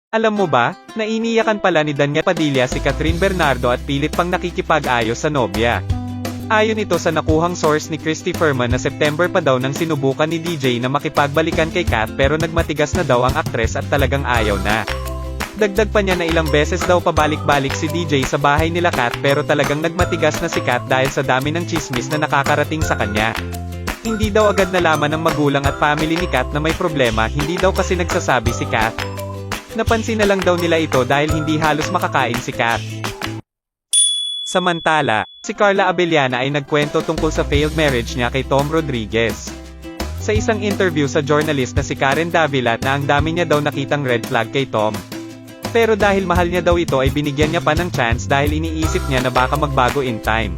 Alam mo ba, nainiyakan pala ni Dania Padilla si Catherine Bernardo at pilit pang nakikipag-ayos sa nobya. Ayon ito sa nakuhang source ni Christy Furman na September pa daw nang sinubukan ni DJ na makipagbalikan kay Kat pero nagmatigas na daw ang aktres at talagang ayaw na. Dagdag pa niya na ilang beses daw pabalik-balik si DJ sa bahay nila Kat pero talagang nagmatigas na si Kat dahil sa dami ng chismis na nakakarating sa kanya. Hindi daw agad nalaman ng magulang at family ni Kat na may problema, hindi daw kasi nagsasabi si Kat. Napansin na lang daw nila ito dahil hindi halos makakain si Kat. Samantala, si Carla Abellana ay nagkwento tungkol sa failed marriage niya kay Tom Rodriguez. Sa isang interview sa journalist na si Karen Davila na ang dami niya daw nakitang red flag kay Tom. Pero dahil mahal niya daw ito ay binigyan niya pa ng chance dahil iniisip niya na baka magbago in time.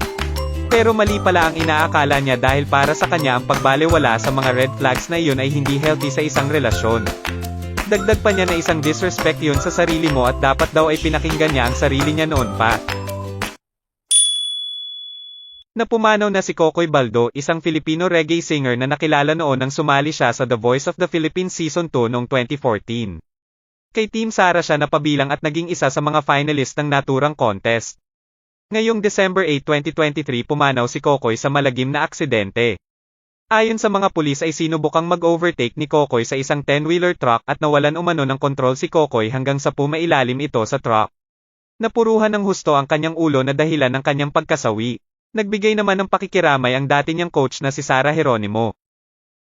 Pero mali pala ang inaakala niya dahil para sa kanya ang pagbalewala sa mga red flags na iyon ay hindi healthy sa isang relasyon. Dagdag pa niya na isang disrespect yun sa sarili mo at dapat daw ay pinakinggan niya ang sarili niya noon pa. Napumanaw na si Kokoy Baldo, isang Filipino reggae singer na nakilala noon nang sumali siya sa The Voice of the Philippines Season 2 noong 2014. Kay Team Sara siya napabilang at naging isa sa mga finalist ng naturang contest. Ngayong December 8, 2023 pumanaw si Kokoy sa malagim na aksidente. Ayon sa mga pulis ay sinubukang mag-overtake ni Kokoy sa isang 10-wheeler truck at nawalan umano ng kontrol si Kokoy hanggang sa pumailalim ito sa truck. Napuruhan ng husto ang kanyang ulo na dahilan ng kanyang pagkasawi. Nagbigay naman ng pakikiramay ang dati niyang coach na si Sara Geronimo.